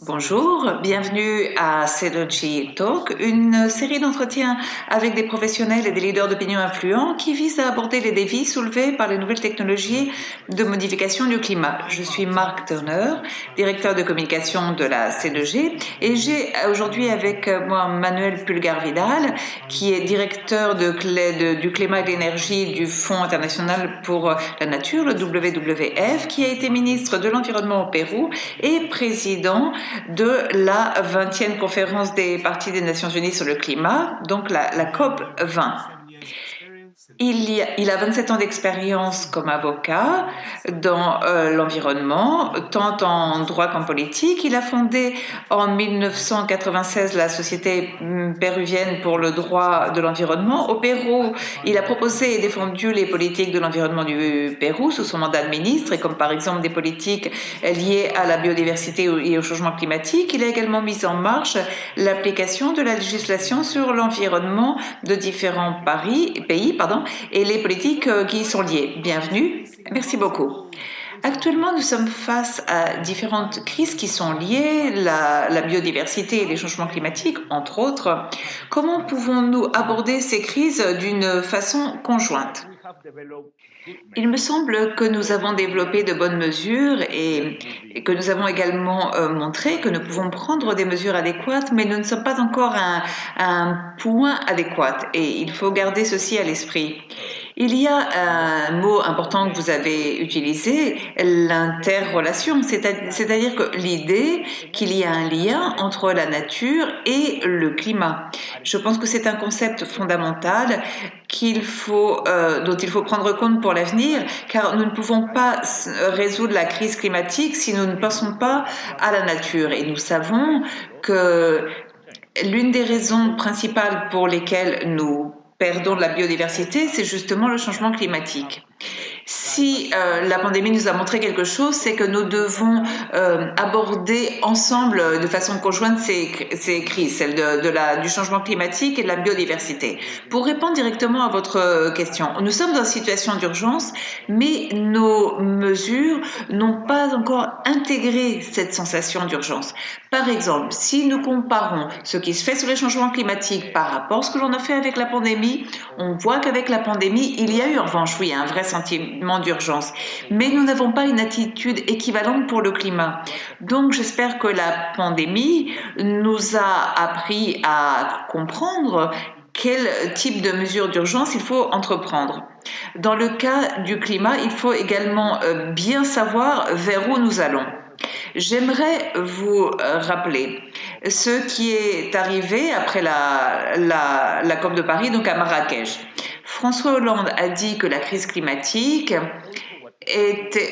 Bonjour, bienvenue à C2G Talk, une série d'entretiens avec des professionnels et des leaders d'opinion influents qui visent à aborder les défis soulevés par les nouvelles technologies de modification du climat. Je suis Mark Turner, directeur de communication de la C2G, et j'ai aujourd'hui avec moi Manuel Pulgar-Vidal, qui est directeur du climat et de l'énergie du Fonds international pour la nature, le WWF, qui a été ministre de l'Environnement au Pérou et président de la 20e conférence des parties des Nations Unies sur le climat, donc la COP 20. Il a 27 ans d'expérience comme avocat dans l'environnement, tant en droit qu'en politique. Il a fondé en 1996 la Société péruvienne pour le droit de l'environnement. Au Pérou, il a proposé et défendu les politiques de l'environnement du Pérou sous son mandat de ministre, et comme par exemple des politiques liées à la biodiversité et au changement climatique. Il a également mis en marche l'application de la législation sur l'environnement de différents pays et les politiques qui y sont liées. Bienvenue, merci beaucoup. Actuellement, nous sommes face à différentes crises qui sont liées, la biodiversité et les changements climatiques, entre autres. Comment pouvons-nous aborder ces crises d'une façon conjointe ? Il me semble que nous avons développé de bonnes mesures et que nous avons également montré que nous pouvons prendre des mesures adéquates, mais nous ne sommes pas encore à un point adéquat et il faut garder ceci à l'esprit. Il y a un mot important que vous avez utilisé, l'interrelation, c'est-à-dire que l'idée qu'il y a un lien entre la nature et le climat. Je pense que c'est un concept fondamental dont il faut prendre compte pour l'avenir, car nous ne pouvons pas résoudre la crise climatique si nous ne pensons pas à la nature. Et nous savons que l'une des raisons principales pour lesquelles nous perdons de la biodiversité, c'est justement le changement climatique. Si la pandémie nous a montré quelque chose, c'est que nous devons aborder ensemble, de façon conjointe, ces crises, celle du changement climatique et de la biodiversité. Pour répondre directement à votre question, nous sommes dans une situation d'urgence, mais nos mesures n'ont pas encore intégré cette sensation d'urgence. Par exemple, si nous comparons ce qui se fait sur les changements climatiques par rapport à ce que l'on a fait avec la pandémie, on voit qu'avec la pandémie, il y a eu en revanche, oui, un vrai sentiment d'urgence. Mais nous n'avons pas une attitude équivalente pour le climat. Donc j'espère que la pandémie nous a appris à comprendre quel type de mesures d'urgence il faut entreprendre. Dans le cas du climat, il faut également bien savoir vers où nous allons. J'aimerais vous rappeler ce qui est arrivé après la COP de Paris, donc à Marrakech. François Hollande a dit que la crise climatique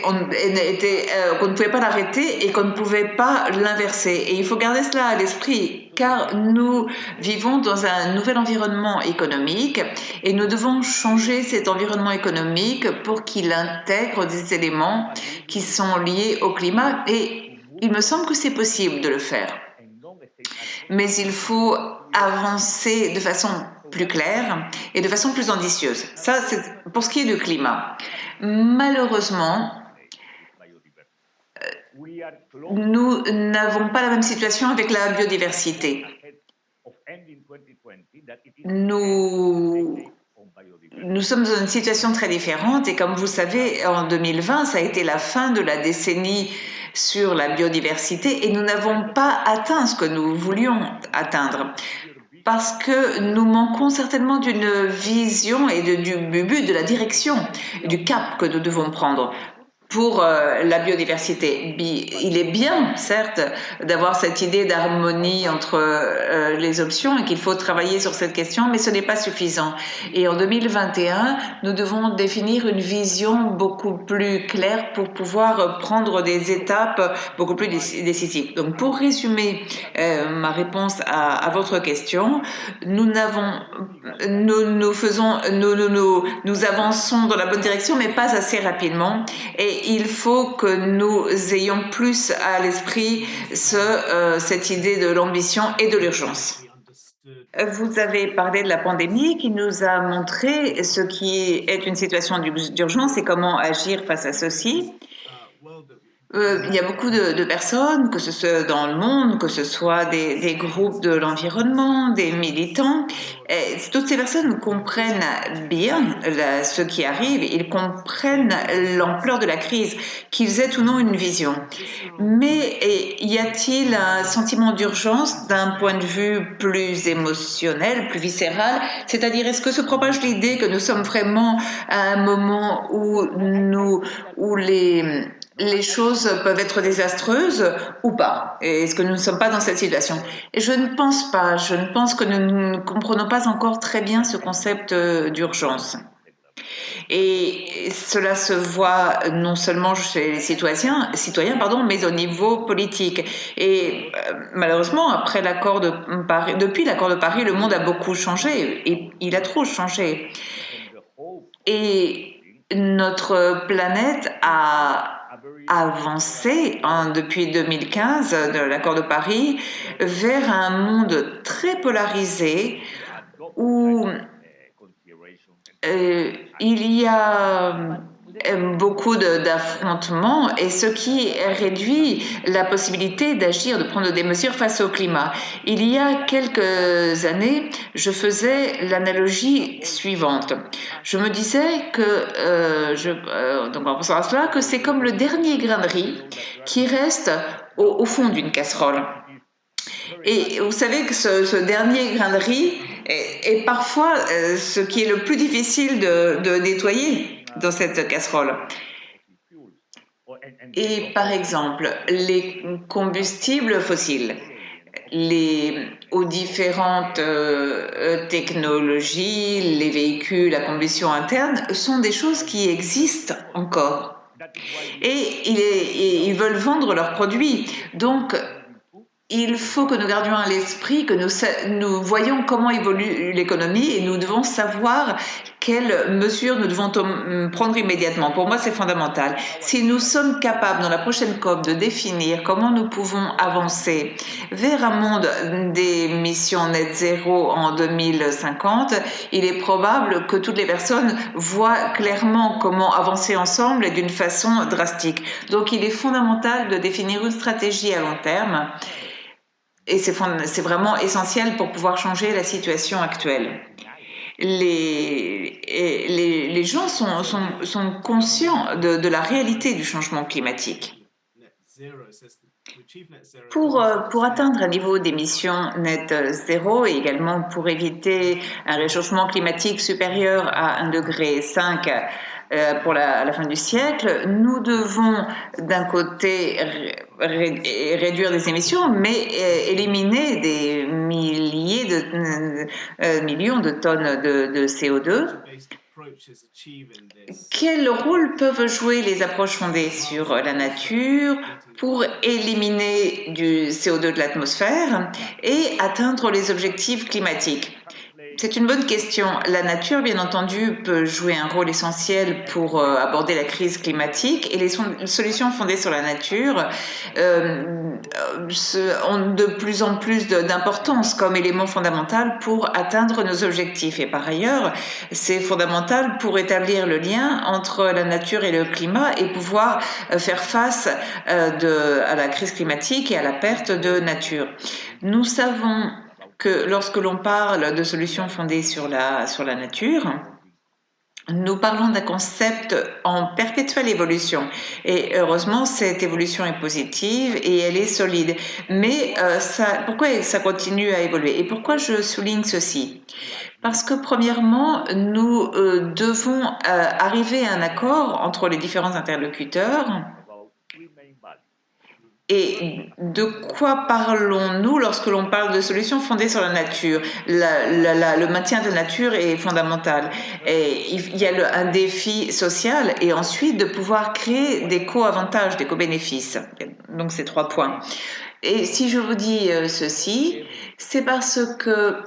qu'on ne pouvait pas l'arrêter et qu'on ne pouvait pas l'inverser. Et il faut garder cela à l'esprit, car nous vivons dans un nouvel environnement économique et nous devons changer cet environnement économique pour qu'il intègre des éléments qui sont liés au climat. Et il me semble que c'est possible de le faire. Mais il faut avancer de façon plus claire et de façon plus ambitieuse. Ça, c'est pour ce qui est du climat. Malheureusement, nous n'avons pas la même situation avec la biodiversité. Nous sommes dans une situation très différente et comme vous savez, en 2020, ça a été la fin de la décennie sur la biodiversité et nous n'avons pas atteint ce que nous voulions atteindre parce que nous manquons certainement d'une vision et du but, de la direction, du cap que nous devons prendre pour la biodiversité. Il est bien, certes, d'avoir cette idée d'harmonie entre les options et qu'il faut travailler sur cette question, mais ce n'est pas suffisant. Et en 2021, nous devons définir une vision beaucoup plus claire pour pouvoir prendre des étapes beaucoup plus décisives. Donc, pour résumer ma réponse à votre question, nous avançons dans la bonne direction, mais pas assez rapidement. Et il faut que nous ayons plus à l'esprit cette idée de l'ambition et de l'urgence. Vous avez parlé de la pandémie qui nous a montré ce qui est une situation d'urgence et comment agir face à ceci. Il y a beaucoup de personnes, que ce soit dans le monde, que ce soit des groupes de l'environnement, des militants. Et toutes ces personnes comprennent bien ce qui arrive, ils comprennent l'ampleur de la crise, qu'ils aient ou non une vision. Mais y a-t-il un sentiment d'urgence d'un point de vue plus émotionnel, plus viscéral? C'est-à-dire, est-ce que se propage l'idée que nous sommes vraiment à un moment où les choses peuvent être désastreuses ou pas? Est-ce que nous ne sommes pas dans cette situation? Et je ne pense pas. Je ne pense que nous ne comprenons pas encore très bien ce concept d'urgence. Et cela se voit non seulement chez les citoyens, mais au niveau politique. Et malheureusement, après l'accord de Paris, depuis l'accord de Paris, le monde a beaucoup changé et il a trop changé. Et notre planète a avancé depuis 2015 de l'accord de Paris vers un monde très polarisé où il y a beaucoup d'affrontements et ce qui réduit la possibilité d'agir, de prendre des mesures face au climat. Il y a quelques années, je faisais l'analogie suivante. Je me disais que, donc en pensant à cela, que c'est comme le dernier grain de riz qui reste au fond d'une casserole. Et vous savez que ce dernier grain de riz est parfois ce qui est le plus difficile de nettoyer dans cette casserole. Et par exemple, les combustibles fossiles, aux différentes technologies, les véhicules à combustion interne, sont des choses qui existent encore. Et ils veulent vendre leurs produits. Donc, il faut que nous gardions à l'esprit que nous voyons comment évolue l'économie et nous devons savoir quelles mesures nous devons prendre immédiatement. Pour moi, c'est fondamental. Si nous sommes capables, dans la prochaine COP, de définir comment nous pouvons avancer vers un monde d'émissions net zéro en 2050, il est probable que toutes les personnes voient clairement comment avancer ensemble et d'une façon drastique. Donc, il est fondamental de définir une stratégie à long terme. Et c'est vraiment essentiel pour pouvoir changer la situation actuelle. Les gens sont conscients de la réalité du changement climatique. Pour atteindre un niveau d'émissions net zéro et également pour éviter un réchauffement climatique supérieur à 1,5 degré pour la fin du siècle, nous devons d'un côté réduire des émissions, mais éliminer des millions de tonnes de CO2. Quel rôle peuvent jouer les approches fondées sur la nature pour éliminer du CO2 de l'atmosphère et atteindre les objectifs climatiques? C'est une bonne question. La nature, bien entendu, peut jouer un rôle essentiel pour aborder la crise climatique et les solutions fondées sur la nature ont de plus en plus d'importance comme élément fondamental pour atteindre nos objectifs. Et par ailleurs, c'est fondamental pour établir le lien entre la nature et le climat et pouvoir faire face à la crise climatique et à la perte de nature. Nous savons que lorsque l'on parle de solutions fondées sur la nature, nous parlons d'un concept en perpétuelle évolution. Et heureusement, cette évolution est positive et elle est solide. Mais pourquoi ça continue à évoluer? Et pourquoi je souligne ceci? Parce que premièrement, nous devons arriver à un accord entre les différents interlocuteurs. Et de quoi parlons-nous lorsque l'on parle de solutions fondées sur la nature? Le maintien de la nature est fondamental. Et il y a un défi social et ensuite de pouvoir créer des co-avantages, des co-bénéfices. Donc, ces 3 points. Et si je vous dis ceci, c'est parce que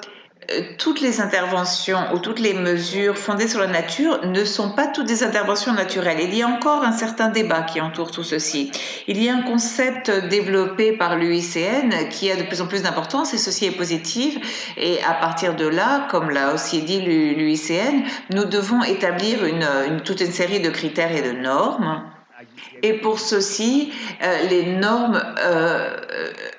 toutes les interventions ou toutes les mesures fondées sur la nature ne sont pas toutes des interventions naturelles. Il y a encore un certain débat qui entoure tout ceci. Il y a un concept développé par l'UICN qui a de plus en plus d'importance et ceci est positif. Et à partir de là, comme l'a aussi dit l'UICN, nous devons établir toute une série de critères et de normes Et pour ceci, les normes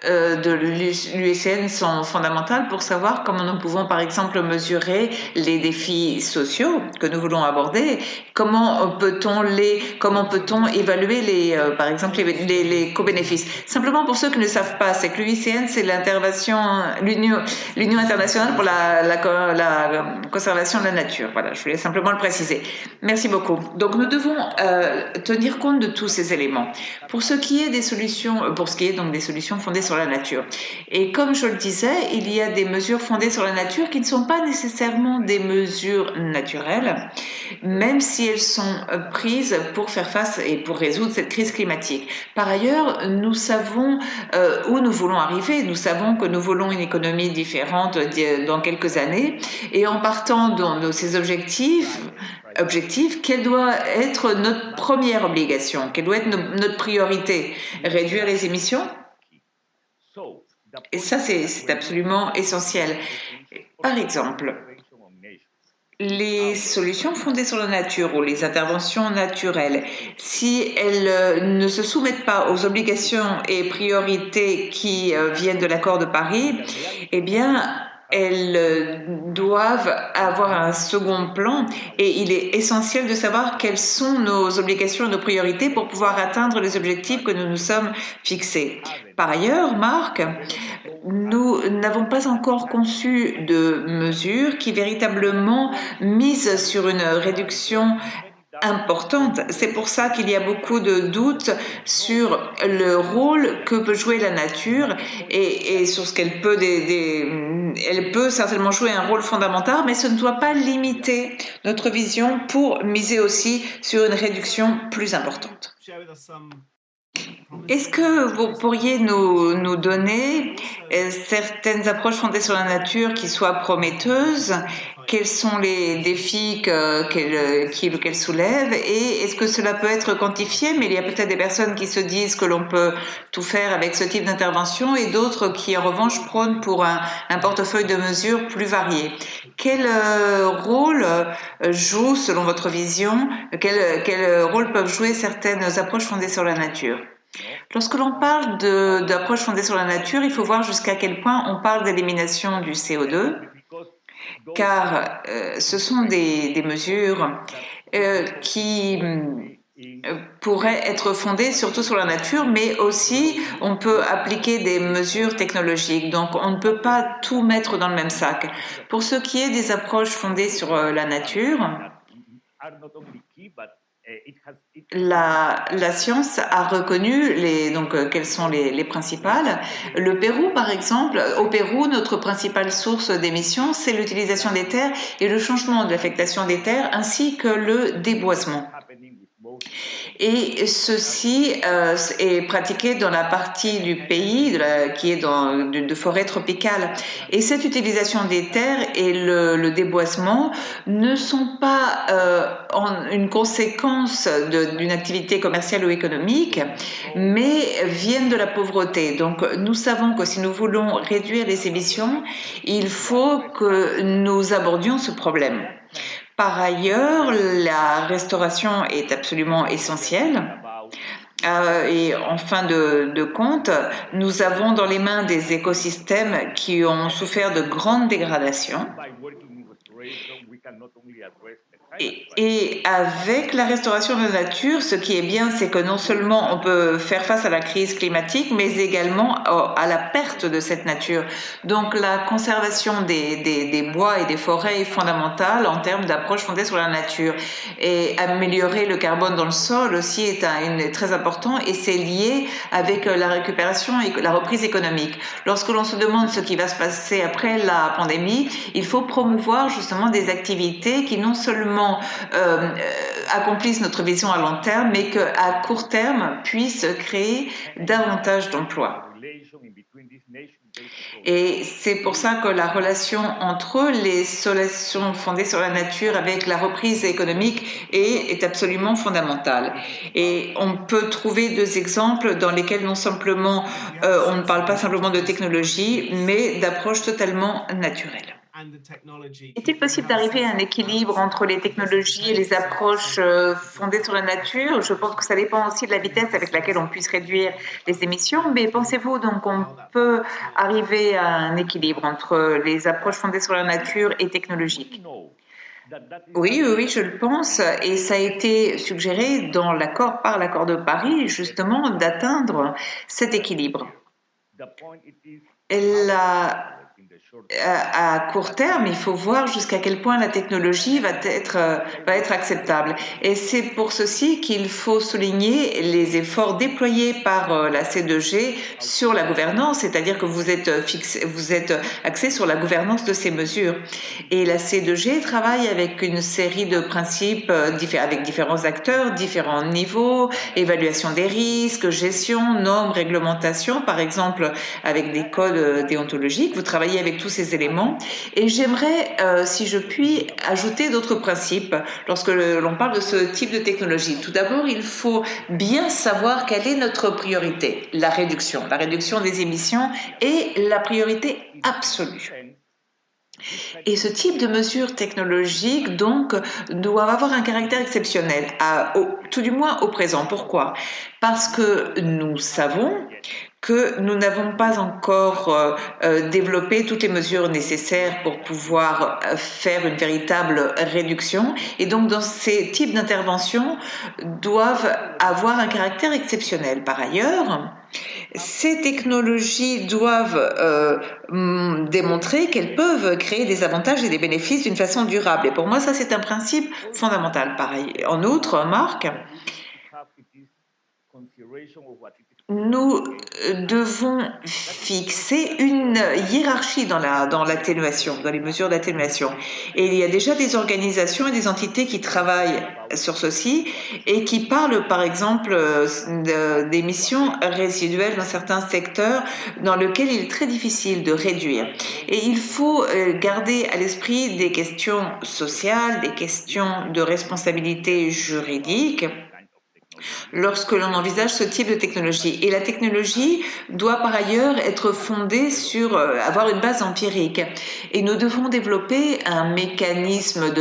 de l'UICN sont fondamentales pour savoir comment nous pouvons, par exemple, mesurer les défis sociaux que nous voulons aborder. Comment peut-on évaluer par exemple, les co-bénéfices. Simplement pour ceux qui ne savent pas, c'est que l'UICN, c'est l'Union internationale pour la conservation de la nature. Voilà, je voulais simplement le préciser. Merci beaucoup. Donc, nous devons tenir compte de tous ces éléments. Pour ce qui est des solutions, pour ce qui est donc des solutions fondées sur la nature. Et comme je le disais, il y a des mesures fondées sur la nature qui ne sont pas nécessairement des mesures naturelles, même si elles sont prises pour faire face et pour résoudre cette crise climatique. Par ailleurs, nous savons où nous voulons arriver. Nous savons que nous voulons une économie différente dans quelques années. Et en partant de ces objectifs, quelle doit être notre première obligation? Quelle doit être notre priorité? Réduire les émissions? Et ça, c'est absolument essentiel. Par exemple, les solutions fondées sur la nature ou les interventions naturelles, si elles ne se soumettent pas aux obligations et priorités qui viennent de l'accord de Paris, eh bien, elles doivent avoir un second plan et il est essentiel de savoir quelles sont nos obligations et nos priorités pour pouvoir atteindre les objectifs que nous nous sommes fixés. Par ailleurs, Marc, nous n'avons pas encore conçu de mesures qui véritablement misent sur une réduction importante. C'est pour ça qu'il y a beaucoup de doutes sur le rôle que peut jouer la nature et sur ce qu'elle peut elle peut certainement jouer un rôle fondamental, mais ce ne doit pas limiter notre vision pour miser aussi sur une réduction plus importante. Est-ce que vous pourriez nous donner certaines approches fondées sur la nature qui soient prometteuses? Quels sont les défis qu'elle soulève? Et est-ce que cela peut être quantifié? Mais il y a peut-être des personnes qui se disent que l'on peut tout faire avec ce type d'intervention et d'autres qui, en revanche, prônent pour un portefeuille de mesures plus varié. Quel rôle joue, selon votre vision, quel rôle peuvent jouer certaines approches fondées sur la nature? Lorsque l'on parle d'approche fondée sur la nature, il faut voir jusqu'à quel point on parle d'élimination du CO2, car ce sont des mesures qui pourraient être fondées surtout sur la nature, mais aussi on peut appliquer des mesures technologiques. Donc on ne peut pas tout mettre dans le même sac. Pour ce qui est des approches fondées sur la nature, la science a reconnu quelles sont les principales. Le Pérou, par exemple, au Pérou, notre principale source d'émissions, c'est l'utilisation des terres et le changement de l'affectation des terres, ainsi que le déboisement. Et ceci est pratiqué dans la partie du pays qui est de forêt tropicale. Et cette utilisation des terres et le déboisement ne sont pas une conséquence d'une activité commerciale ou économique, mais viennent de la pauvreté. Donc nous savons que si nous voulons réduire les émissions, il faut que nous abordions ce problème. Par ailleurs, la restauration est absolument essentielle. Et en fin de compte, nous avons dans les mains des écosystèmes qui ont souffert de grandes dégradations. Et avec la restauration de la nature, ce qui est bien, c'est que non seulement on peut faire face à la crise climatique, mais également à la perte de cette nature. Donc la conservation des bois et des forêts est fondamentale en termes d'approche fondée sur la nature. Et améliorer le carbone dans le sol aussi est très important et c'est lié avec la récupération et la reprise économique. Lorsque l'on se demande ce qui va se passer après la pandémie, il faut promouvoir justement des activités qui non seulement accomplissent notre vision à long terme, mais qu'à court terme puissent créer davantage d'emplois. Et c'est pour ça que la relation entre les solutions fondées sur la nature avec la reprise économique est absolument fondamentale. Et on peut trouver deux exemples dans lesquels on ne parle pas simplement de technologie, mais d'approche totalement naturelle. Est-il possible d'arriver à un équilibre entre les technologies et les approches fondées sur la nature? Je pense que ça dépend aussi de la vitesse avec laquelle on puisse réduire les émissions, mais pensez-vous donc qu'on peut arriver à un équilibre entre les approches fondées sur la nature et technologiques? Oui, je le pense, et ça a été suggéré par l'accord de Paris, justement, d'atteindre cet équilibre. À court terme, il faut voir jusqu'à quel point la technologie va être acceptable. Et c'est pour ceci qu'il faut souligner les efforts déployés par la C2G sur la gouvernance, c'est-à-dire que vous êtes axé sur la gouvernance de ces mesures. Et la C2G travaille avec une série de principes avec différents acteurs, différents niveaux, évaluation des risques, gestion, normes, réglementation, par exemple avec des codes déontologiques. Vous travaillez avec tous ces éléments. Et j'aimerais, si je puis, ajouter d'autres principes lorsque l'on parle de ce type de technologie. Tout d'abord, il faut bien savoir quelle est notre priorité, la réduction des émissions est la priorité absolue. Et ce type de mesures technologiques, donc, doivent avoir un caractère exceptionnel, tout du moins au présent. Pourquoi? Parce que nous savons que nous n'avons pas encore développé toutes les mesures nécessaires pour pouvoir faire une véritable réduction. Et donc, dans ces types d'interventions, doivent avoir un caractère exceptionnel. Par ailleurs, ces technologies doivent démontrer qu'elles peuvent créer des avantages et des bénéfices d'une façon durable. Et pour moi, ça, c'est un principe fondamental. Pareil. En outre, Marc, nous devons fixer une hiérarchie dans l'atténuation, dans les mesures d'atténuation. Et il y a déjà des organisations et des entités qui travaillent sur ceci et qui parlent, par exemple, d'émissions résiduelles dans certains secteurs dans lesquels il est très difficile de réduire. Et il faut garder à l'esprit des questions sociales, des questions de responsabilité juridique lorsque l'on envisage ce type de technologie. Et la technologie doit par ailleurs être fondée sur avoir une base empirique. Et nous devons développer un mécanisme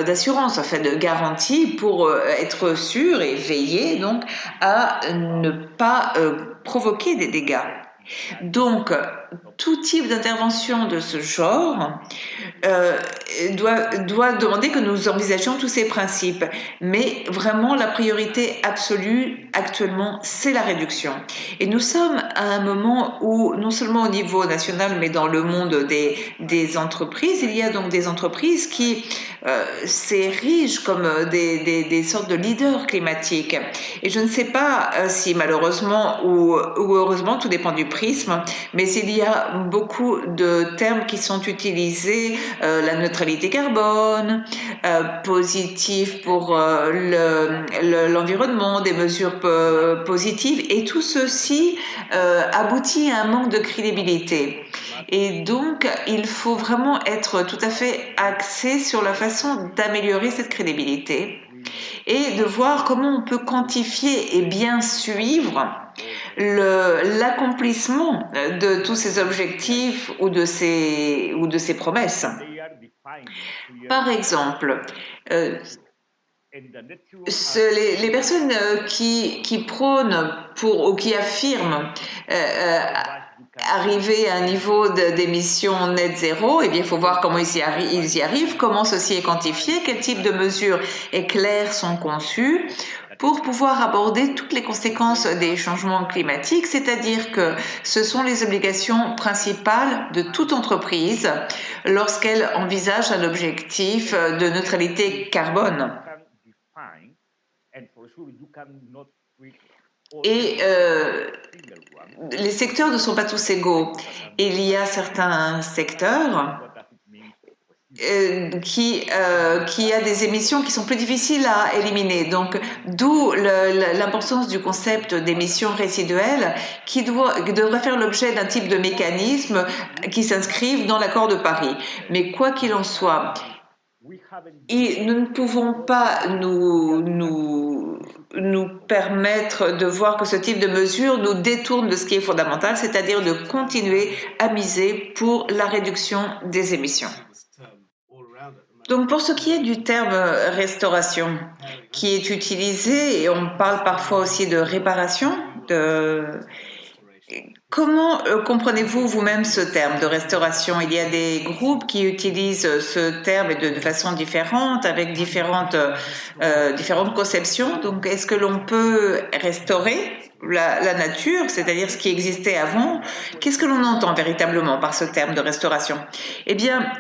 d'assurance, enfin de garantie pour être sûr et veiller donc à ne pas provoquer des dégâts. Donc, tout type d'intervention de ce genre doit demander que nous envisagions tous ces principes. Mais vraiment, la priorité absolue actuellement, c'est la réduction. Et nous sommes à un moment où, non seulement au niveau national, mais dans le monde des entreprises, il y a donc des entreprises qui s'érigent comme des sortes de leaders climatiques. Et je ne sais pas si malheureusement ou heureusement, tout dépend du prisme, mais il y a beaucoup de termes qui sont utilisés, la neutralité carbone, positif pour l'environnement, des mesures positives, et tout ceci aboutit à un manque de crédibilité. Et donc, il faut vraiment être tout à fait axé sur la façon d'améliorer cette crédibilité et de voir comment on peut quantifier et bien suivre l'accomplissement de tous ces objectifs ou de ces promesses. Par exemple, les personnes qui prônent ou qui affirment arriver à un niveau d'émissions net zéro, eh bien, il faut voir comment ils y arrivent, comment ceci est quantifié, quel type de mesures claires sont conçues pour pouvoir aborder toutes les conséquences des changements climatiques, c'est-à-dire que ce sont les obligations principales de toute entreprise lorsqu'elle envisage un objectif de neutralité carbone. Et les secteurs ne sont pas tous égaux. Il y a certains secteurs qui a des émissions qui sont plus difficiles à éliminer. Donc, d'où l'importance du concept d'émissions résiduelles qui devrait faire l'objet d'un type de mécanisme qui s'inscrive dans l'accord de Paris. Mais quoi qu'il en soit, nous ne pouvons pas nous nous permettre de voir que ce type de mesure nous détourne de ce qui est fondamental, c'est-à-dire de continuer à miser pour la réduction des émissions. Donc pour ce qui est du terme restauration, qui est utilisé, et on parle parfois aussi de réparation, comment comprenez-vous vous-même ce terme de restauration? Il y a des groupes qui utilisent ce terme de façon différente, avec différentes conceptions. Donc est-ce que l'on peut restaurer la nature, c'est-à-dire ce qui existait avant? Qu'est-ce que l'on entend véritablement par ce terme de restauration? Eh bien,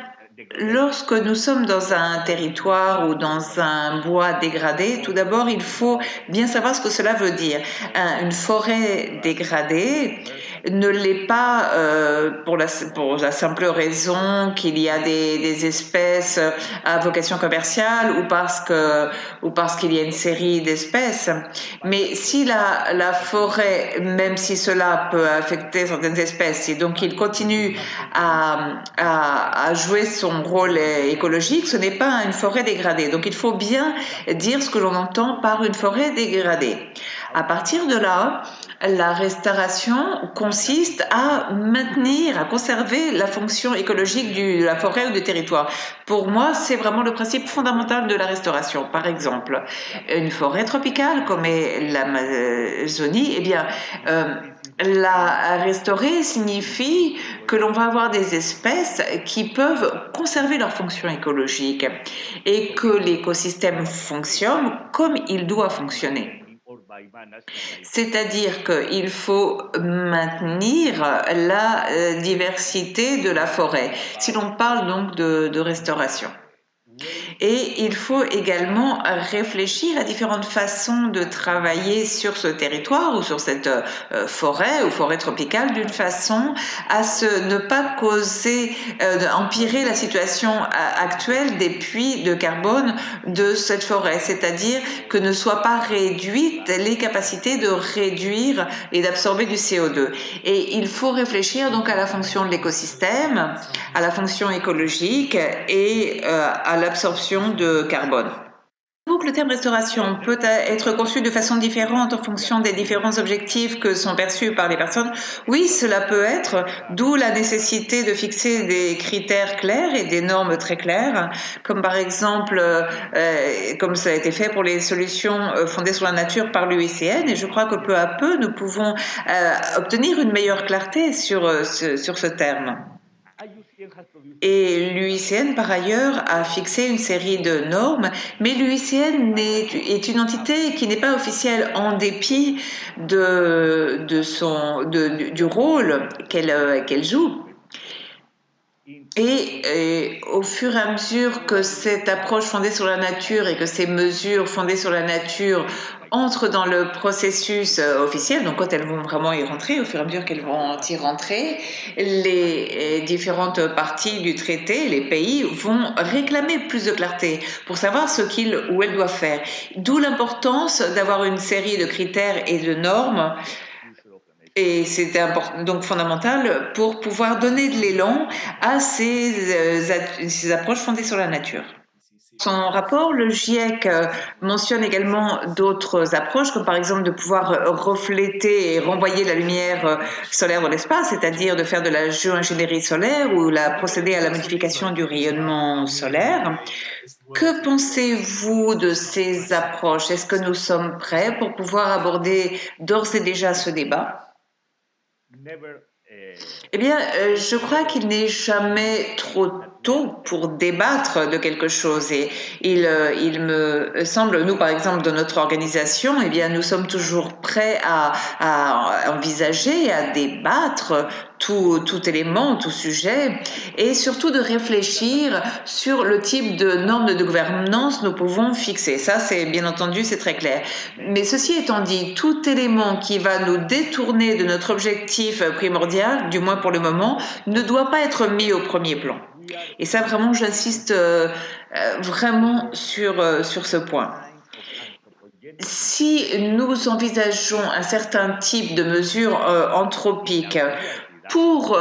lorsque nous sommes dans un territoire ou dans un bois dégradé, tout d'abord, il faut bien savoir ce que cela veut dire. Une forêt dégradée ne l'est pas pour la simple raison qu'il y a des espèces à vocation commerciale ou parce qu'il y a une série d'espèces. Mais si la forêt, même si cela peut affecter certaines espèces, et donc il continue à jouer son rôle écologique, ce n'est pas une forêt dégradée. Donc il faut bien dire ce que l'on entend par une forêt dégradée. À partir de là, la restauration consiste à maintenir, à conserver la fonction écologique de la forêt ou du territoire. Pour moi, c'est vraiment le principe fondamental de la restauration. Par exemple, une forêt tropicale comme est l'Amazonie, eh bien, la restaurer signifie que l'on va avoir des espèces qui peuvent conserver leur fonction écologique et que l'écosystème fonctionne comme il doit fonctionner. C'est-à-dire qu'il faut maintenir la diversité de la forêt, si l'on parle donc de restauration. Et il faut également réfléchir à différentes façons de travailler sur ce territoire ou sur cette forêt ou forêt tropicale d'une façon à ne pas causer, empirer la situation actuelle des puits de carbone de cette forêt, c'est-à-dire que ne soient pas réduites les capacités de réduire et d'absorber du CO2. Et il faut réfléchir donc à la fonction de l'écosystème, à la fonction écologique et à l'absorption de carbone. Donc le terme restauration peut être conçu de façon différente en fonction des différents objectifs que sont perçus par les personnes. Oui, cela peut être, d'où la nécessité de fixer des critères clairs et des normes très claires, comme par exemple, comme ça a été fait pour les solutions fondées sur la nature par l'UICN, et je crois que peu à peu, nous pouvons obtenir une meilleure clarté sur ce terme. Et l'UICN, par ailleurs, a fixé une série de normes, mais l'UICN est une entité qui n'est pas officielle en dépit du rôle qu'elle joue. Et au fur et à mesure que cette approche fondée sur la nature et que ces mesures fondées sur la nature entrent dans le processus officiel, donc quand elles vont vraiment y rentrer, au fur et à mesure qu'elles vont y rentrer, les différentes parties du traité, les pays, vont réclamer plus de clarté pour savoir ce qu'ils ou elles doivent faire. D'où l'importance d'avoir une série de critères et de normes. Et c'était donc fondamental pour pouvoir donner de l'élan à ces approches fondées sur la nature. Son rapport, le GIEC mentionne également d'autres approches, comme par exemple de pouvoir refléter et renvoyer la lumière solaire dans l'espace, c'est-à-dire de faire de la géoingénierie solaire ou procéder à la modification du rayonnement solaire. Que pensez-vous de ces approches? Est-ce que nous sommes prêts pour pouvoir aborder d'ores et déjà ce débat? Eh bien, je crois qu'il n'est jamais trop tôt pour débattre de quelque chose et il me semble, nous par exemple de notre organisation, eh bien nous sommes toujours prêts à envisager, à débattre tout élément, tout sujet et surtout de réfléchir sur le type de normes de gouvernance nous pouvons fixer. Ça, c'est bien entendu, c'est très clair. Mais ceci étant dit, tout élément qui va nous détourner de notre objectif primordial, du moins pour le moment, ne doit pas être mis au premier plan. Et ça, vraiment, j'insiste vraiment sur ce point. Si nous envisageons un certain type de mesures anthropiques pour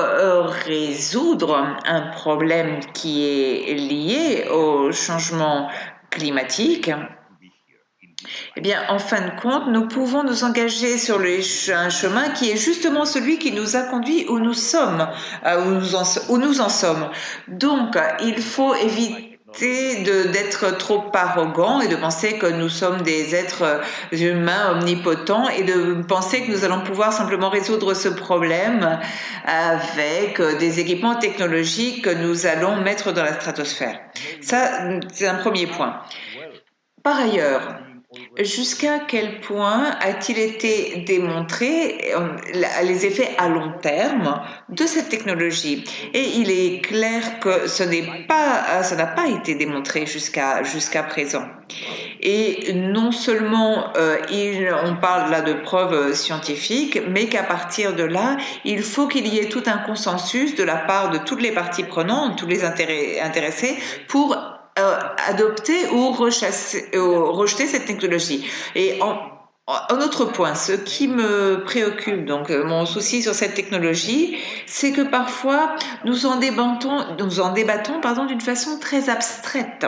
résoudre un problème qui est lié au changement climatique, Eh bien, en fin de compte, nous pouvons nous engager sur un chemin qui est justement celui qui nous a conduit où nous sommes, où nous en sommes. Donc, il faut éviter d'être trop arrogant et de penser que nous sommes des êtres humains omnipotents et de penser que nous allons pouvoir simplement résoudre ce problème avec des équipements technologiques que nous allons mettre dans la stratosphère. Ça, c'est un premier point. Par ailleurs, jusqu'à quel point a-t-il été démontré les effets à long terme de cette technologie? Et il est clair que ça n'a pas été démontré jusqu'à présent. Et non seulement on parle là de preuves scientifiques, mais qu'à partir de là, il faut qu'il y ait tout un consensus de la part de toutes les parties prenantes, tous les intéressés, pour adopter ou rejeter cette technologie. Et un autre point, ce qui me préoccupe, donc mon souci sur cette technologie, c'est que parfois nous en débattons d'une façon très abstraite.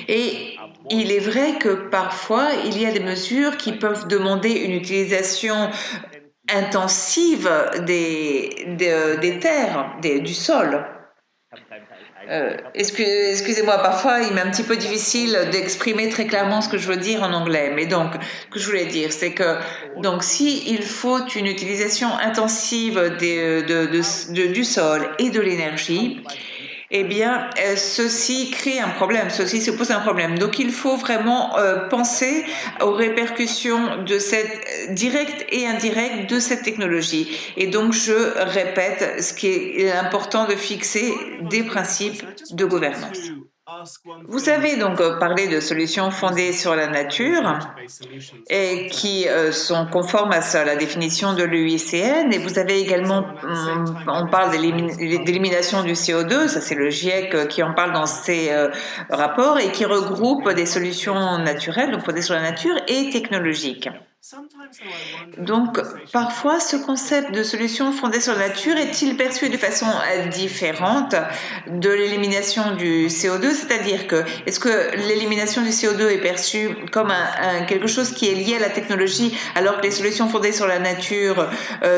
Et il est vrai que parfois il y a des mesures qui peuvent demander une utilisation intensive des terres, du sol. Excusez-moi, parfois il m'est un petit peu difficile d'exprimer très clairement ce que je veux dire en anglais, mais donc ce que je voulais dire, c'est que donc si il faut une utilisation intensive du sol et de l'énergie, eh bien, ceci crée un problème, ceci se pose un problème. Donc, il faut vraiment penser aux répercussions directes et indirectes de cette technologie. Et donc, je répète, ce qui est important de fixer des principes de gouvernance. Vous avez donc parlé de solutions fondées sur la nature et qui sont conformes à la définition de l'UICN, et vous avez également, on parle d'élimination du CO2, ça c'est le GIEC qui en parle dans ses rapports et qui regroupe des solutions naturelles, donc fondées sur la nature, et technologiques. Donc, parfois, ce concept de solution fondée sur la nature est-il perçu de façon différente de l'élimination du CO2? C'est-à-dire que, est-ce que l'élimination du CO2 est perçue comme quelque chose qui est lié à la technologie, alors que les solutions fondées sur la nature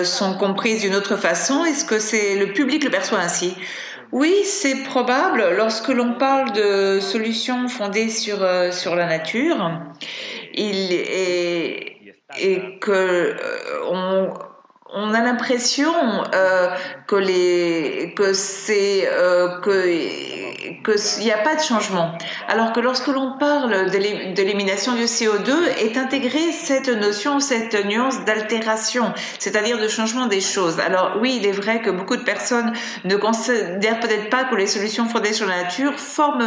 sont comprises d'une autre façon? Est-ce que le public le perçoit ainsi? Oui, c'est probable. Lorsque l'on parle de solutions fondées sur la nature, et que on a l'impression qu'il n'y a pas de changement. Alors que lorsque l'on parle de l'élimination du CO2, est intégrée cette notion, cette nuance d'altération, c'est-à-dire de changement des choses. Alors oui, il est vrai que beaucoup de personnes ne considèrent peut-être pas que les solutions fondées sur la nature font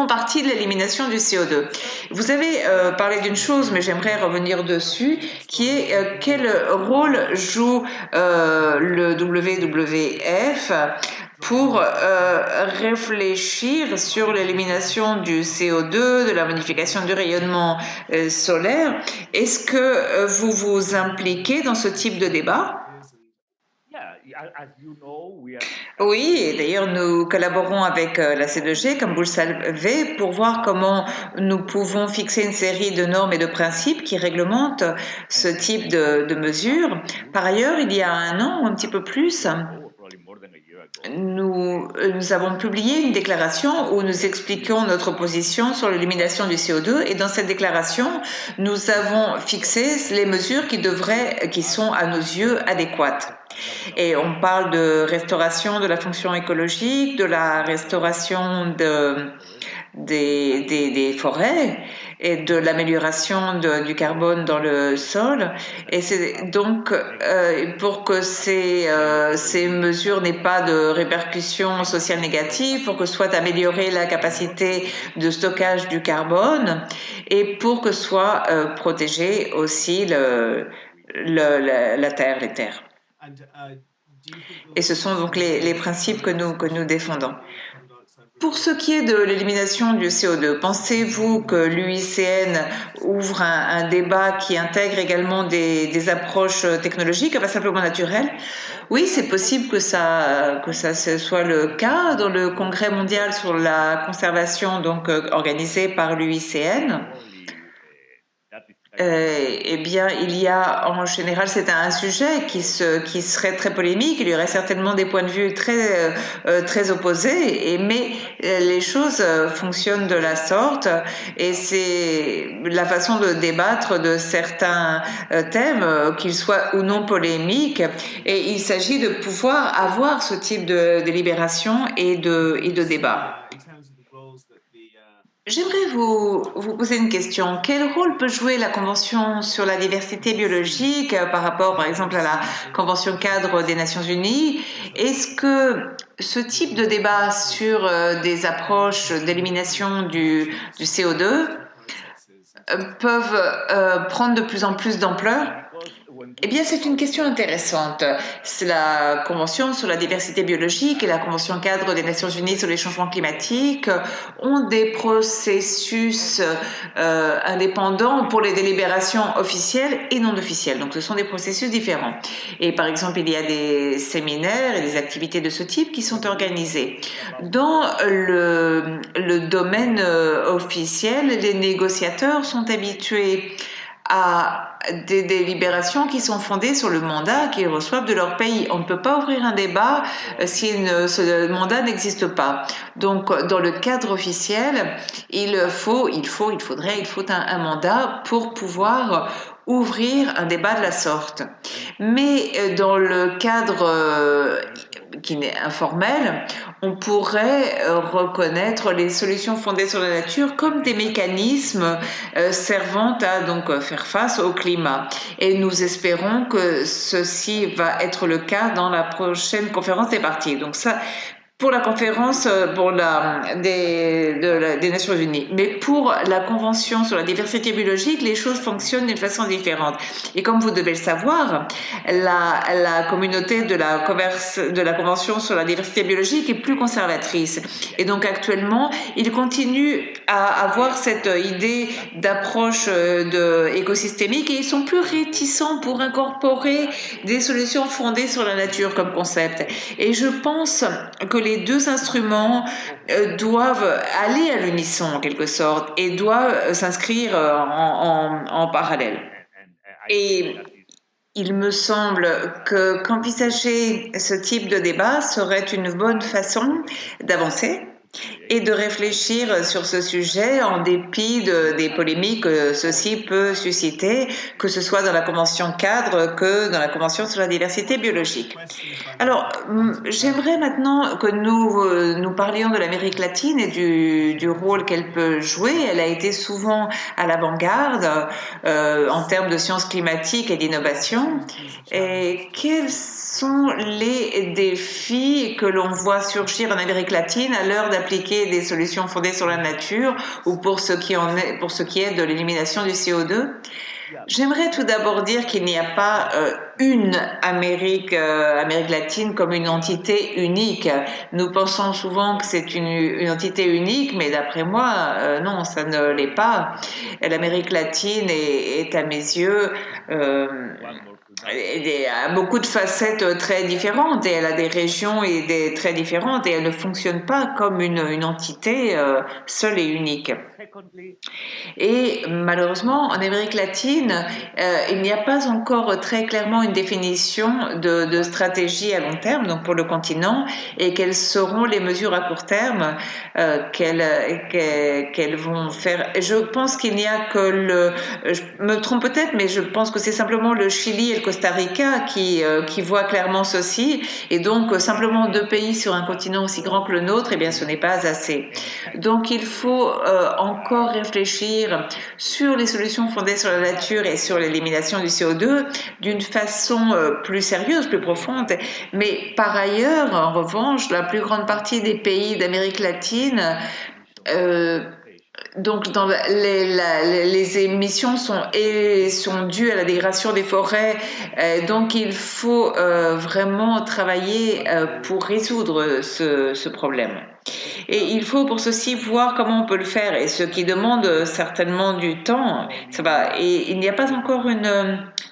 partie de l'élimination du CO2. Vous avez parlé d'une chose, mais j'aimerais revenir dessus, qui est quel rôle joue le WWF pour réfléchir sur l'élimination du CO2, de la modification du rayonnement solaire. Est-ce que vous vous impliquez dans ce type de débat? Oui, et d'ailleurs nous collaborons avec la C2G, comme vous le savez, pour voir comment nous pouvons fixer une série de normes et de principes qui réglementent ce type de mesures. Par ailleurs, il y a un an, ou un petit peu plus, nous avons publié une déclaration où nous expliquons notre position sur l'élimination du CO2, et dans cette déclaration, nous avons fixé les mesures qui sont à nos yeux adéquates. Et on parle de restauration de la fonction écologique, de la restauration des forêts et de l'amélioration du carbone dans le sol. Et c'est donc pour que ces mesures n'aient pas de répercussions sociales négatives, pour que soit améliorée la capacité de stockage du carbone et pour que soit protégée aussi la terre, les terres. Et ce sont donc les principes que nous défendons. Pour ce qui est de l'élimination du CO2, pensez-vous que l'UICN ouvre un débat qui intègre également des approches technologiques, pas simplement naturelles? Oui, c'est possible que ça soit le cas dans le Congrès mondial sur la conservation, donc organisé par l'UICN. eh bien, il y a en général, c'est un sujet qui serait très polémique. Il y aurait certainement des points de vue très opposés, mais les choses fonctionnent de la sorte, et c'est la façon de débattre de certains thèmes, qu'ils soient ou non polémiques. Et il s'agit de pouvoir avoir ce type de délibération et de débat. J'aimerais vous poser une question. Quel rôle peut jouer la Convention sur la diversité biologique par rapport, par exemple, à la Convention cadre des Nations Unies? Est-ce que ce type de débat sur des approches d'élimination du CO2 peuvent prendre de plus en plus d'ampleur? Eh bien, c'est une question intéressante. C'est la Convention sur la diversité biologique et la Convention cadre des Nations Unies sur les changements climatiques ont des processus indépendants pour les délibérations officielles et non officielles. Donc, ce sont des processus différents. Et par exemple, il y a des séminaires et des activités de ce type qui sont organisées. Dans le domaine officiel, les négociateurs sont habitués à des délibérations qui sont fondées sur le mandat qu'ils reçoivent de leur pays. On ne peut pas ouvrir un débat si ce mandat n'existe pas. Donc, dans le cadre officiel, il faut un mandat pour pouvoir ouvrir un débat de la sorte. Mais dans le cadre qui n'est informel, on pourrait reconnaître les solutions fondées sur la nature comme des mécanismes servant à donc faire face au climat. Et nous espérons que ceci va être le cas dans la prochaine conférence des parties. Donc ça, pour la conférence des Nations Unies. Mais pour la Convention sur la diversité biologique, les choses fonctionnent d'une façon différente. Et comme vous devez le savoir, la communauté de la Convention sur la diversité biologique est plus conservatrice. Et donc actuellement, ils continuent à avoir cette idée d'approche écosystémique, et ils sont plus réticents pour incorporer des solutions fondées sur la nature comme concept. Et je pense que les deux instruments doivent aller à l'unisson en quelque sorte et doivent s'inscrire en parallèle. Et il me semble qu'envisager ce type de débat serait une bonne façon d'avancer et de réfléchir sur ce sujet en dépit des polémiques que ceci peut susciter, que ce soit dans la Convention cadre que dans la Convention sur la diversité biologique. Alors, j'aimerais maintenant que nous parlions de l'Amérique latine et du rôle qu'elle peut jouer. Elle a été souvent à l'avant-garde en termes de sciences climatiques et d'innovation. Et quels sont les défis que l'on voit surgir en Amérique latine à l'heure d'appliquer des solutions fondées sur la nature ou pour ce qui est de l'élimination du CO2? J'aimerais tout d'abord dire qu'il n'y a pas une Amérique latine comme une entité unique. Nous pensons souvent que c'est une entité unique, mais d'après moi, non, ça ne l'est pas. L'Amérique latine est à mes yeux elle a beaucoup de facettes très différentes, et elle a des régions très différentes, et elle ne fonctionne pas comme une entité seule et unique. Et malheureusement, en Amérique latine, il n'y a pas encore très clairement une définition de stratégie à long terme, donc pour le continent, et quelles seront les mesures à court terme qu'elles vont faire. Je pense qu'il n'y a que je me trompe peut-être, mais je pense que c'est simplement le Chili et le Costa Rica qui voient clairement ceci, et donc simplement 2 pays sur un continent aussi grand que le nôtre, eh bien ce n'est pas assez. Donc il faut encore réfléchir sur les solutions fondées sur la nature et sur l'élimination du CO2 d'une façon plus sérieuse, plus profonde. Mais par ailleurs, en revanche, la plus grande partie des pays d'Amérique latine donc, les émissions sont dues à la dégradation des forêts, donc il faut vraiment travailler pour résoudre ce problème. Et il faut pour ceci voir comment on peut le faire, et ce qui demande certainement du temps. Ça va. Et il n'y a pas encore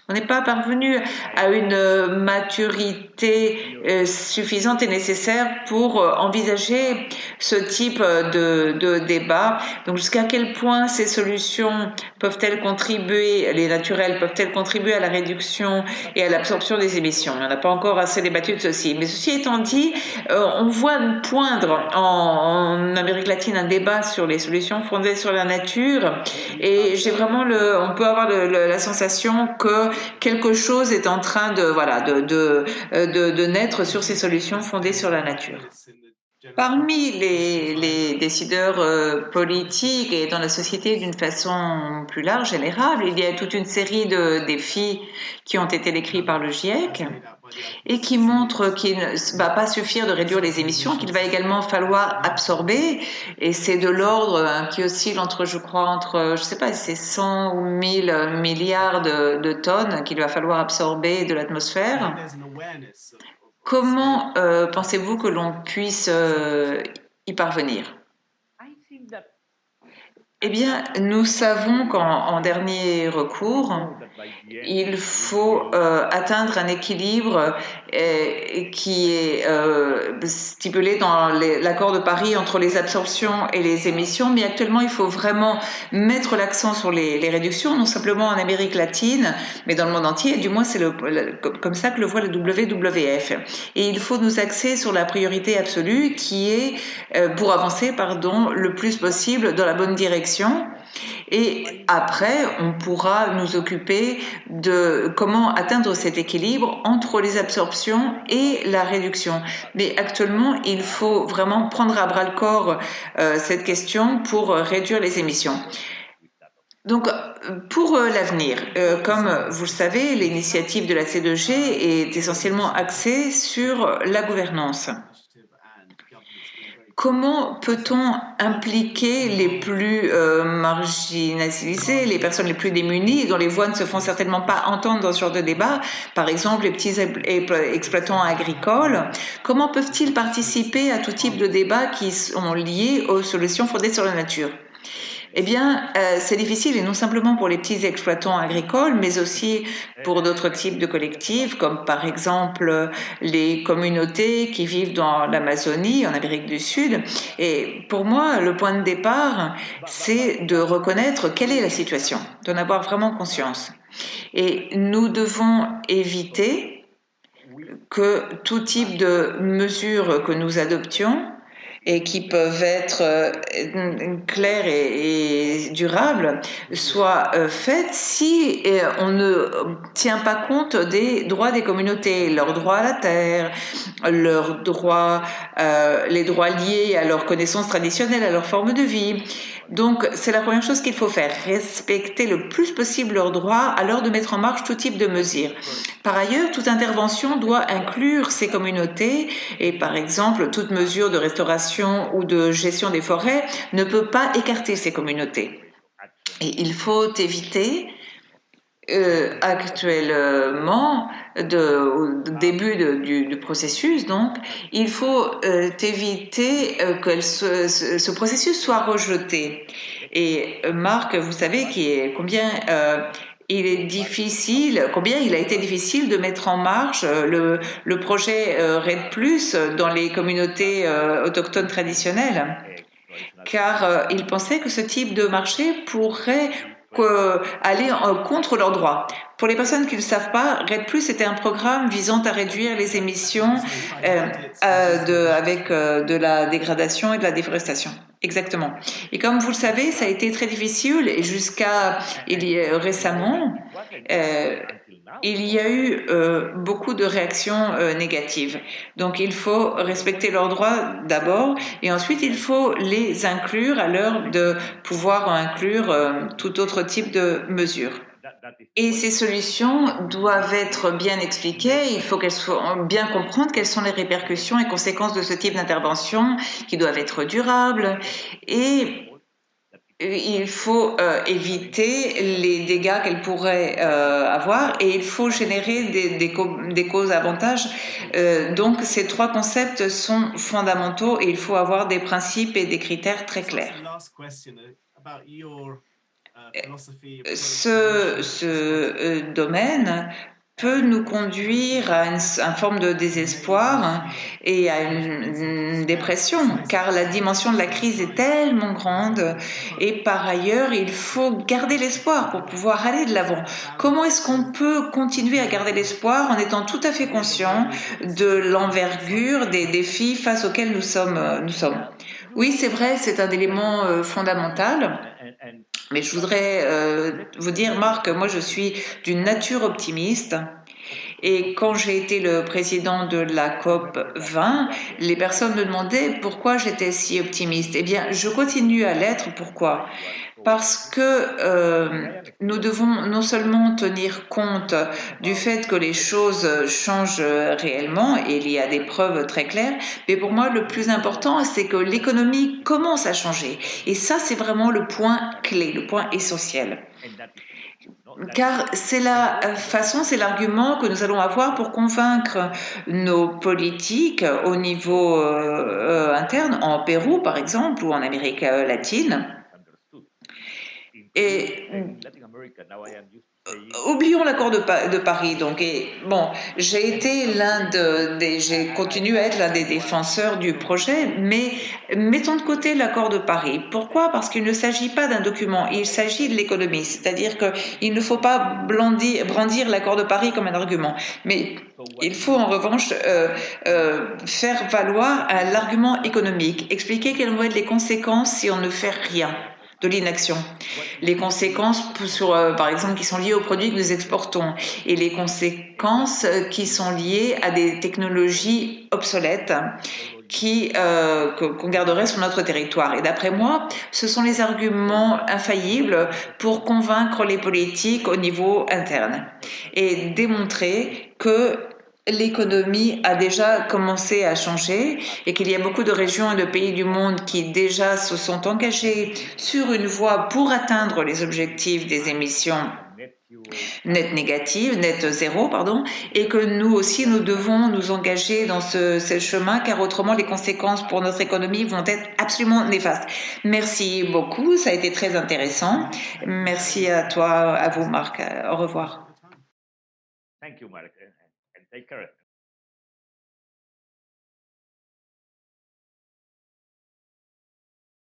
on n'est pas parvenu à une maturité suffisante et nécessaire pour envisager ce type de débat. Donc jusqu'à quel point ces solutions peuvent-elles contribuer, les naturelles peuvent-elles contribuer à la réduction et à l'absorption des émissions? On n'a pas encore assez débattu de ceci. Mais ceci étant dit, on voit poindre en Amérique latine un débat sur les solutions fondées sur la nature, et j'ai vraiment on peut avoir la sensation que quelque chose est en train de naître sur ces solutions fondées sur la nature. Parmi les décideurs politiques et dans la société d'une façon plus large, générale, il y a toute une série de défis qui ont été décrits par le GIEC et qui montrent qu'il ne va pas suffire de réduire les émissions, qu'il va également falloir absorber, et c'est de l'ordre qui oscille entre, je crois, je sais pas, c'est 100 ou 1000 milliards de tonnes qu'il va falloir absorber de l'atmosphère. Comment pensez-vous que l'on puisse y parvenir? Eh bien, nous savons qu'en dernier recours, il faut atteindre un équilibre qui est stipulé dans l'accord de Paris entre les absorptions et les émissions, mais actuellement il faut vraiment mettre l'accent sur les réductions, non simplement en Amérique latine, mais dans le monde entier, et du moins c'est comme ça que le voit le WWF. Et il faut nous axer sur la priorité absolue qui est, pour avancer, le plus possible dans la bonne direction. Et après, on pourra nous occuper de comment atteindre cet équilibre entre les absorptions et la réduction. Mais actuellement, il faut vraiment prendre à bras-le-corps cette question pour réduire les émissions. Donc, pour l'avenir, comme vous le savez, l'initiative de la C2G est essentiellement axée sur la gouvernance. Comment peut-on impliquer les plus marginalisés, les personnes les plus démunies, dont les voix ne se font certainement pas entendre dans ce genre de débat, par exemple les petits exploitants agricoles? Comment peuvent-ils participer à tout type de débats qui sont liés aux solutions fondées sur la nature? Eh bien, c'est difficile, et non simplement pour les petits exploitants agricoles, mais aussi pour d'autres types de collectifs, comme par exemple les communautés qui vivent dans l'Amazonie, en Amérique du Sud. Et pour moi, le point de départ, c'est de reconnaître quelle est la situation, d'en avoir vraiment conscience. Et nous devons éviter que tout type de mesures que nous adoptions et qui peuvent être claires et durables, soient faites si on ne tient pas compte des droits des communautés, leurs droits à la terre, leurs droits, les droits liés à leurs connaissances traditionnelles, à leur forme de vie. Donc, c'est la première chose qu'il faut faire, respecter le plus possible leurs droits, alors de mettre en marche tout type de mesures. Par ailleurs, toute intervention doit inclure ces communautés, et par exemple, toute mesure de restauration ou de gestion des forêts ne peut pas écarter ces communautés. Et il faut éviter actuellement, au début du processus, donc, il faut éviter que ce processus soit rejeté. Et Marc, vous savez combien il est difficile, combien il a été difficile de mettre en marche le projet REDD+, dans les communautés autochtones traditionnelles, car il pensait que ce type de marché pourrait aller contre leurs droits. Pour les personnes qui ne le savent pas, REDD+, était un programme visant à réduire les émissions avec de la dégradation et de la déforestation. Exactement. Et comme vous le savez, ça a été très difficile, et jusqu'à récemment, il y a eu beaucoup de réactions négatives. Donc il faut respecter leurs droits d'abord, et ensuite il faut les inclure à l'heure de pouvoir inclure tout autre type de mesures. Et ces solutions doivent être bien expliquées, il faut qu'elles soient bien comprendre quelles sont les répercussions et conséquences de ce type d'intervention, qui doivent être durables, et il faut éviter les dégâts qu'elle pourrait avoir et il faut générer des causes-avantages. Donc ces trois concepts sont fondamentaux et il faut avoir des principes et des critères très clairs. Ce domaine peut nous conduire à une forme de désespoir et à une dépression, car la dimension de la crise est tellement grande et par ailleurs, il faut garder l'espoir pour pouvoir aller de l'avant. Comment est-ce qu'on peut continuer à garder l'espoir en étant tout à fait conscient de l'envergure des défis face auxquels nous sommes? Oui, c'est vrai, c'est un élément fondamental. Mais je voudrais vous dire, Marc, moi je suis d'une nature optimiste. Et quand j'ai été le président de la COP 20, les personnes me demandaient pourquoi j'étais si optimiste. Eh bien, je continue à l'être. Pourquoi? Parce que nous devons non seulement tenir compte du fait que les choses changent réellement, et il y a des preuves très claires, mais pour moi, le plus important, c'est que l'économie commence à changer. Et ça, c'est vraiment le point clé, le point essentiel. Car c'est la façon, c'est l'argument que nous allons avoir pour convaincre nos politiques au niveau interne, en Pérou par exemple, ou en Amérique latine. Et oublions l'accord de Paris. Donc, bon, j'ai été j'ai continué à être l'un des défenseurs du projet, mais mettons de côté l'accord de Paris. Pourquoi? Parce qu'il ne s'agit pas d'un document, il s'agit de l'économie. C'est-à-dire qu'il ne faut pas brandir l'accord de Paris comme un argument. Mais il faut en revanche faire valoir l'argument économique, expliquer quelles vont être les conséquences si on ne fait rien de l'inaction. Les conséquences sur, par exemple, qui sont liées aux produits que nous exportons et les conséquences qui sont liées à des technologies obsolètes qu'on garderait sur notre territoire. Et d'après moi, ce sont les arguments infaillibles pour convaincre les politiques au niveau interne et démontrer que l'économie a déjà commencé à changer et qu'il y a beaucoup de régions et de pays du monde qui déjà se sont engagés sur une voie pour atteindre les objectifs des émissions net zéro, et que nous aussi, nous devons nous engager dans ce chemin, car autrement, les conséquences pour notre économie vont être absolument néfastes. Merci beaucoup, ça a été très intéressant. Merci à toi, à vous, Marc. Au revoir. Thank you, Mark, and take care.